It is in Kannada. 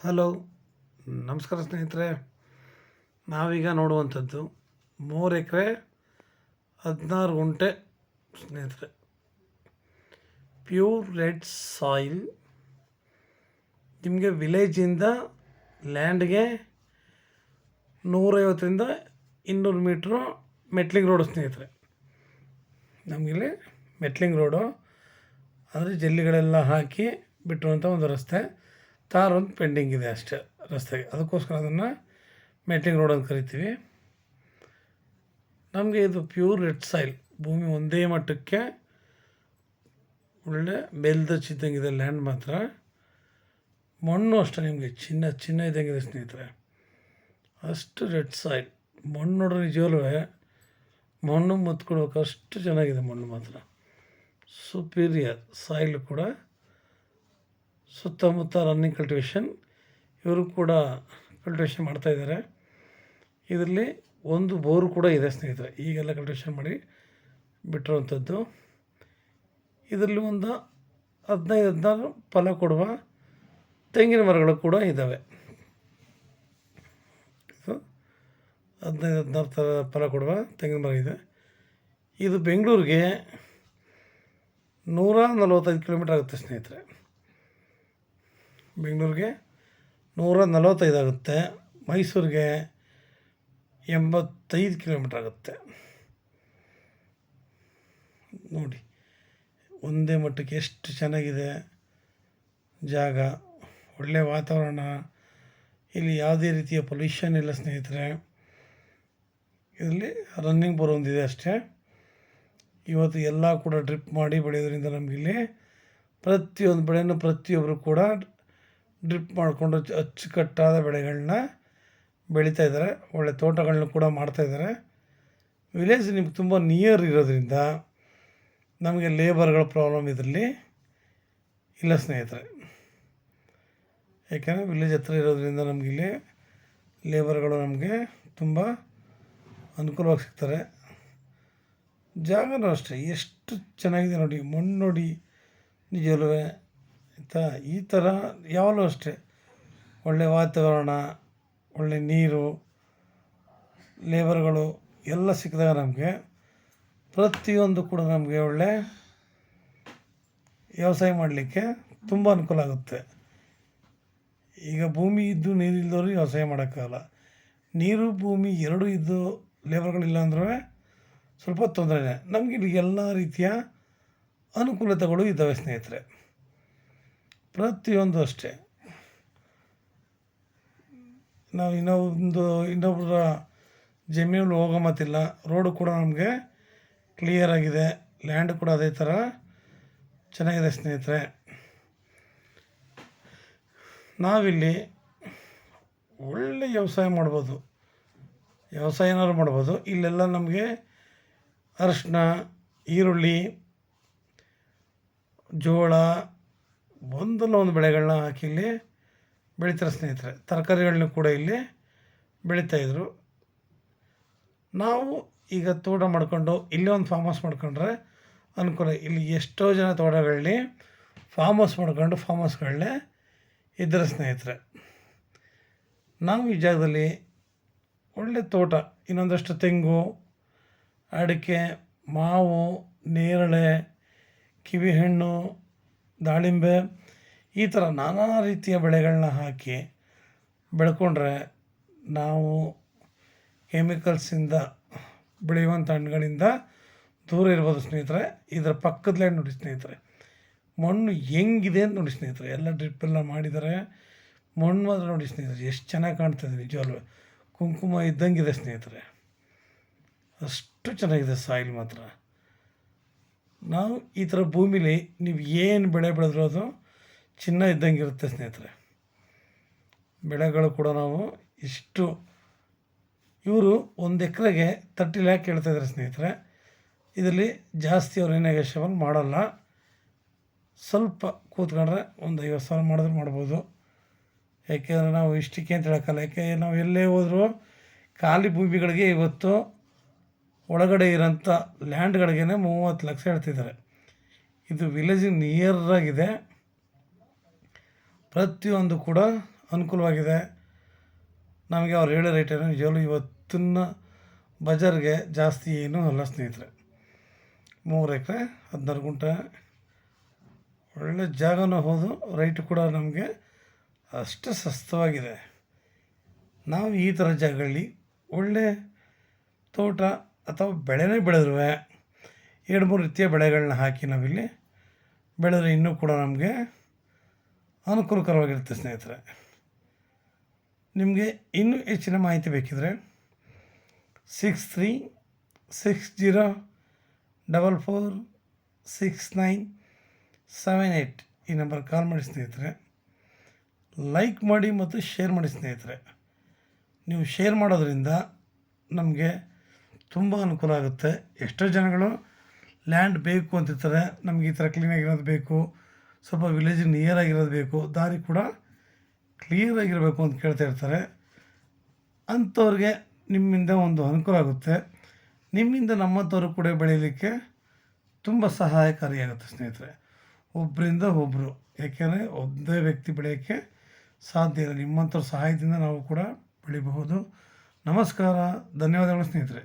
ಹಲೋ, ನಮಸ್ಕಾರ ಸ್ನೇಹಿತರೆ. ನಾವೀಗ ನೋಡುವಂಥದ್ದು 3 ಎಕರೆ 16 ಗುಂಟೆ ಸ್ನೇಹಿತರೆ. Pure red soil. ನಿಮಗೆ ವಿಲೇಜಿಂದ ಲ್ಯಾಂಡ್ಗೆ 150ರಿಂದ 200 ಮೀಟ್ರು ಮೆಟ್ಲಿಂಗ್ ರೋಡು ಸ್ನೇಹಿತರೆ. ನಮಗಿಲ್ಲಿ ಮೆಟ್ಲಿಂಗ್ ರೋಡು ಅಂದರೆ ಜಲ್ಲಿಗಳೆಲ್ಲ ಹಾಕಿ ಬಿಟ್ಟಿರುವಂಥ ಒಂದು ರಸ್ತೆ. ತಾರ್ ಒಂದು ಪೆಂಡಿಂಗ್ ಇದೆ ಅಷ್ಟೇ ರಸ್ತೆಗೆ, ಅದಕ್ಕೋಸ್ಕರ ಅದನ್ನು ಮೆಟ್ಲಿಂಗ್ ರೋಡ್ ಅಂತ ಕರಿತೀವಿ. ನಮಗೆ ಇದು ಪ್ಯೂರ್ ರೆಡ್ ಸಾಯಿಲ್ ಭೂಮಿ ಒಂದೇ ಮಟ್ಟಕ್ಕೆ ಒಳ್ಳೆ ಬೆಲ್ದಚ್ಚಿದ್ದಂಗಿದೆ ಲ್ಯಾಂಡ್ ಮಾತ್ರ. ಮಣ್ಣು ಅಷ್ಟೇ ನಿಮಗೆ ಚಿನ್ನ ಇದ್ದಂಗಿದೆ ಸ್ನೇಹಿತರೆ, ಅಷ್ಟು ರೆಡ್ ಸಾಯಿಲ್. ಮಣ್ಣು ನೋಡ್ರೆ ನಿಜವಲ್ಲೂ ಮಣ್ಣು ಮುತ್ಕೊಳ್ಬೇಕು, ಅಷ್ಟು ಚೆನ್ನಾಗಿದೆ ಮಣ್ಣು ಮಾತ್ರ. ಸುಪೀರಿಯರ್ ಸಾಯಿಲ್ ಕೂಡ. ಸುತ್ತಮುತ್ತ ರನ್ನಿಂಗ್ ಕಲ್ಟಿವೇಷನ್, ಇವರು ಕೂಡ ಕಲ್ಟಿವೇಷನ್ ಮಾಡ್ತಾಯಿದ್ದಾರೆ. ಇದರಲ್ಲಿ ಒಂದು ಬೋರು ಕೂಡ ಇದೆ ಸ್ನೇಹಿತರೆ, ಈಗೆಲ್ಲ ಕಲ್ಟಿವೇಷನ್ ಮಾಡಿ ಬಿಟ್ಟಿರುವಂಥದ್ದು. ಇದರಲ್ಲಿ ಒಂದು 15-16 ಫಲ ಕೊಡುವ ತೆಂಗಿನ ಮರಗಳು ಕೂಡ ಇದ್ದಾವೆ. 15-16 ಥರ ಫಲ ಕೊಡುವ ತೆಂಗಿನ ಮರ ಇದೆ. ಇದು ಬೆಂಗಳೂರಿಗೆ 145 ಕಿಲೋಮೀಟ್ರ್ ಆಗುತ್ತೆ ಸ್ನೇಹಿತರೆ. ಬೆಂಗಳೂರಿಗೆ 145 ಆಗುತ್ತೆ, ಮೈಸೂರಿಗೆ 85 ಕಿಲೋಮೀಟ್ರ್ ಆಗುತ್ತೆ. ನೋಡಿ ಒಂದೇ ಮಟ್ಟಕ್ಕೆ ಎಷ್ಟು ಚೆನ್ನಾಗಿದೆ ಜಾಗ, ಒಳ್ಳೆಯ ವಾತಾವರಣ. ಇಲ್ಲಿ ಯಾವುದೇ ರೀತಿಯ ಪೊಲ್ಯೂಷನ್ ಇಲ್ಲ ಸ್ನೇಹಿತರೆ. ಇದರಲ್ಲಿ ರನ್ನಿಂಗ್ ಬೋರ್ ಒಂದಿದೆ ಅಷ್ಟೇ. ಇವತ್ತು ಎಲ್ಲ ಕೂಡ ಡ್ರಿಪ್ ಮಾಡಿ ಬೆಳೆಯೋದ್ರಿಂದ ನಮಗಿಲ್ಲಿ ಪ್ರತಿಯೊಂದು ಬೆಳೆನೂ ಪ್ರತಿಯೊಬ್ಬರು ಕೂಡ ಡ್ರಿಪ್ ಮಾಡಿಕೊಂಡು ಅಚ್ಚುಕಟ್ಟಾದ ಬೆಳೆಗಳನ್ನ ಬೆಳೀತಾಯಿದ್ದಾರೆ. ಒಳ್ಳೆ ತೋಟಗಳನ್ನ ಕೂಡ ಮಾಡ್ತಾಯಿದ್ದಾರೆ. ವಿಲೇಜ್ ನಿಮ್ಗೆ ತುಂಬ ನಿಯರ್ ಇರೋದ್ರಿಂದ ನಮಗೆ ಲೇಬರ್ಗಳ ಪ್ರಾಬ್ಲಮ್ ಇದರಲ್ಲಿ ಇಲ್ಲ ಸ್ನೇಹಿತರೆ. ಯಾಕೆಂದರೆ ವಿಲೇಜ್ ಹತ್ರ ಇರೋದ್ರಿಂದ ನಮಗಿಲ್ಲಿ ಲೇಬರ್ಗಳು ನಮಗೆ ತುಂಬ ಅನುಕೂಲವಾಗಿ ಸಿಗ್ತಾರೆ. ಜಾಗನೂ ಅಷ್ಟೇ ಎಷ್ಟು ಚೆನ್ನಾಗಿದೆ ನೋಡಿ, ಮಣ್ಣು ನೋಡಿ ನಿಜವೂ ಆಯಿತಾ. ಈ ಥರ ಯಾವಾಗಲೂ ಅಷ್ಟೇ ಒಳ್ಳೆಯ ವಾತಾವರಣ, ಒಳ್ಳೆ ನೀರು, ಲೇಬರ್ಗಳು ಎಲ್ಲ ಸಿಕ್ಕಿದಾಗ ನಮಗೆ ಪ್ರತಿಯೊಂದು ಕೂಡ ನಮಗೆ ಒಳ್ಳೆ ವ್ಯವಸಾಯ ಮಾಡಲಿಕ್ಕೆ ತುಂಬ ಅನುಕೂಲ ಆಗುತ್ತೆ. ಈಗ ಭೂಮಿ ಇದ್ದು ನೀರಿಲ್ಲದವ್ರಿಗೆ ವ್ಯವಸಾಯ ಮಾಡೋಕ್ಕಾಗಲ್ಲ. ನೀರು ಭೂಮಿ ಎರಡೂ ಇದ್ದು ಲೇಬರ್ಗಳಿಲ್ಲ ಅಂದ್ರೂ ಸ್ವಲ್ಪ ತೊಂದರೆನೇ. ನಮಗೆ ಇಲ್ಲಿ ಎಲ್ಲ ರೀತಿಯ ಅನುಕೂಲತೆಗಳು ಇದ್ದಾವೆ ಸ್ನೇಹಿತರೆ. ಪ್ರತಿಯೊಂದು ಅಷ್ಟೇ. ನಾವು ಇನ್ನೊಬ್ಬರ ಜಮೀನಲ್ಲಿ ಹೋಗೋ ಮಾತಿಲ್ಲ. ರೋಡು ಕೂಡ ನಮಗೆ ಕ್ಲಿಯರ್ ಆಗಿದೆ, ಲ್ಯಾಂಡ್ ಕೂಡ ಅದೇ ಥರ ಚೆನ್ನಾಗಿದೆ ಸ್ನೇಹಿತರೆ. ನಾವಿಲ್ಲಿ ಒಳ್ಳೆ ವ್ಯವಸಾಯ ಮಾಡ್ಬೋದು, ವ್ಯವಸಾಯನಾದ್ರು ಮಾಡ್ಬೋದು. ಇಲ್ಲೆಲ್ಲ ನಮಗೆ ಅರಿಶಿನ, ಈರುಳ್ಳಿ, ಜೋಳ, ಒಂದಲ್ಲ ಒಂದು ಬೆಳೆಗಳನ್ನ ಹಾಕಿ ಇಲ್ಲಿ ಬೆಳೀತಾರೆ ಸ್ನೇಹಿತರೆ. ತರಕಾರಿಗಳನ್ನ ಕೂಡ ಇಲ್ಲಿ ಬೆಳೀತಾಯಿದ್ರು. ನಾವು ಈಗ ತೋಟ ಮಾಡ್ಕೊಂಡು ಇಲ್ಲೇ ಒಂದು ಫಾರ್ಮ್ ಹೌಸ್ ಮಾಡ್ಕೊಂಡ್ರೆ ಅನುಕೂಲ. ಇಲ್ಲಿ ಎಷ್ಟೋ ಜನ ತೋಟಗಳಲ್ಲಿ ಫಾರ್ಮ್ ಹೌಸ್ ಮಾಡ್ಕೊಂಡು ಫಾರ್ಮ್ ಹೌಸ್ಗಳನ್ನೇ ಇದ್ದಾರೆ ಸ್ನೇಹಿತರೆ. ನಾವು ಈ ಜಾಗದಲ್ಲಿ ಒಳ್ಳೆ ತೋಟ, ಇನ್ನೊಂದಷ್ಟು ತೆಂಗು, ಅಡಿಕೆ, ಮಾವು, ನೇರಳೆ, ಕಿವಿಹಣ್ಣು, ದಾಳಿಂಬೆ, ಈ ಥರ ನಾನಾ ರೀತಿಯ ಬೆಳೆಗಳನ್ನ ಹಾಕಿ ಬೆಳ್ಕೊಂಡ್ರೆ ನಾವು ಕೆಮಿಕಲ್ಸಿಂದ ಬೆಳೆಯುವಂಥ ಹಣ್ಣುಗಳಿಂದ ದೂರ ಇರ್ಬೋದು ಸ್ನೇಹಿತರೆ. ಇದರ ಪಕ್ಕದಲ್ಲೇ ನೋಡಿ ಸ್ನೇಹಿತರೆ ಮಣ್ಣು ಹೆಂಗಿದೆ ಅಂತ ನೋಡಿ ಸ್ನೇಹಿತರೆ. ಎಲ್ಲ ಡ್ರಿಪ್ಪೆಲ್ಲ ಮಾಡಿದ್ದಾರೆ. ಮಣ್ಣು ಮಾತ್ರ ನೋಡಿ ಸ್ನೇಹಿತರೆ ಎಷ್ಟು ಚೆನ್ನಾಗಿ ಕಾಣ್ತದೆ, ನಿಜವಲ್ವ ಕುಂಕುಮ ಇದ್ದಂಗಿದೆ ಸ್ನೇಹಿತರೆ. ಅಷ್ಟು ಚೆನ್ನಾಗಿದೆ ಸಾಯಿಲ್ ಮಾತ್ರ. ನಾವು ಈ ಥರ ಭೂಮಿಲಿ ನೀವು ಏನು ಬೆಳೆ ಬೆಳೆದ್ರೂ ಅದು ಚಿನ್ನ ಇದ್ದಂಗೆ ಇರುತ್ತೆ ಸ್ನೇಹಿತರೆ. ಬೆಳೆಗಳು ಕೂಡ ನಾವು ಇಷ್ಟು, ಇವರು 1 ಎಕರೆಗೆ 30 ಲ್ಯಾಕ್ ಹೇಳ್ತಾಯಿದ್ದಾರೆ ಸ್ನೇಹಿತರೆ. ಇದರಲ್ಲಿ ಜಾಸ್ತಿ ಅವ್ರು ನೆಗೋಷಿಯಬಲ್ ಮಾಡೋಲ್ಲ. ಸ್ವಲ್ಪ ಕೂತ್ಕೊಂಡ್ರೆ ಒಂದು 50,000 ಮಾಡಿದ್ರೆ ಮಾಡ್ಬೋದು. ಯಾಕೆಂದರೆ ನಾವು ಇಷ್ಟಕ್ಕೆ ಅಂತ ಹೇಳೋಕ್ಕಲ್ಲ. ಯಾಕೆ ನಾವು ಎಲ್ಲೇ ಹೋದರೂ ಖಾಲಿ ಭೂಮಿಗಳಿಗೆ ಇವತ್ತು ಒಳಗಡೆ ಇರೋಂಥ ಲ್ಯಾಂಡ್ಗಳಿಗೆ 30 ಲಕ್ಷ ಹೇಳ್ತಿದ್ದಾರೆ. ಇದು ವಿಲೇಜಿಗೆ ನಿಯರಾಗಿದೆ. ಪ್ರತಿಯೊಂದು ಕೂಡ ಅನುಕೂಲವಾಗಿದೆ. ನಮಗೆ ಅವ್ರು ಹೇಳೋ ರೇಟೇನು ನಿಜವಾಗ್ಲೂ ಇವತ್ತಿನ ಬಜಾರ್ಗೆ ಜಾಸ್ತಿ ಏನೂ ಅಲ್ಲ ಸ್ನೇಹಿತರೆ. 3 ಎಕರೆ 16 ಗುಂಟೆ ಒಳ್ಳೆ ಜಾಗನೂ ಹೌದು, ರೈಟ್ ಕೂಡ ನಮಗೆ ಅಷ್ಟು ಸಸ್ತವಾಗಿದೆ. ನಾವು ಈ ಥರ ಜಾಗಗಳಲ್ಲಿ ಒಳ್ಳೆ ತೋಟ ಅಥವಾ ಬೆಳೆನೇ ಬೆಳೆದ್ರೂ 2-3 ರೀತಿಯ ಬೆಳೆಗಳನ್ನ ಹಾಕಿ ನಾವಿಲ್ಲಿ ಬೆಳೆದ್ರೆ ಇನ್ನೂ ಕೂಡ ನಮಗೆ ಅನುಕೂಲಕರವಾಗಿರುತ್ತೆ ಸ್ನೇಹಿತರೆ. ನಿಮಗೆ ಇನ್ನೂ ಹೆಚ್ಚಿನ ಮಾಹಿತಿ ಬೇಕಿದ್ರೆ 6360446978 ಈ ನಂಬರ್ ಕಾಲ್ ಮಾಡಿ ಸ್ನೇಹಿತರೆ. ಲೈಕ್ ಮಾಡಿ ಮತ್ತು ಶೇರ್ ಮಾಡಿ ಸ್ನೇಹಿತರೆ. ನೀವು ಶೇರ್ ಮಾಡೋದ್ರಿಂದ ನಮಗೆ ತುಂಬ ಅನುಕೂಲ ಆಗುತ್ತೆ. ಎಷ್ಟೋ ಜನಗಳು ಲ್ಯಾಂಡ್ ಬೇಕು ಅಂತಿರ್ತಾರೆ, ನಮಗೆ ಈ ಥರ ಕ್ಲೀನಾಗಿರೋದು ಬೇಕು, ಸ್ವಲ್ಪ ವಿಲೇಜ್ ನಿಯರ್ ಆಗಿರೋದು ಬೇಕು, ದಾರಿ ಕೂಡ ಕ್ಲಿಯರಾಗಿರಬೇಕು ಅಂತ ಕೇಳ್ತಾ ಇರ್ತಾರೆ. ಅಂಥವ್ರಿಗೆ ನಿಮ್ಮಿಂದ ಒಂದು ಅನುಕೂಲ ಆಗುತ್ತೆ. ನಿಮ್ಮಿಂದ ನಮ್ಮಂಥವ್ರು ಕೂಡ ಬೆಳೀಲಿಕ್ಕೆ ತುಂಬ ಸಹಾಯಕಾರಿಯಾಗುತ್ತೆ ಸ್ನೇಹಿತರೆ. ಒಬ್ಬರಿಂದ ಒಬ್ಬರು, ಏಕೆಂದರೆ ಒಬ್ಬೇ ವ್ಯಕ್ತಿ ಬೆಳೆಯೋಕ್ಕೆ ಸಾಧ್ಯ ಇಲ್ಲ. ನಿಮ್ಮಂಥವ್ರ ಸಹಾಯದಿಂದ ನಾವು ಕೂಡ ಬೆಳಿಬಹುದು. ನಮಸ್ಕಾರ, ಧನ್ಯವಾದಗಳು ಸ್ನೇಹಿತರೆ.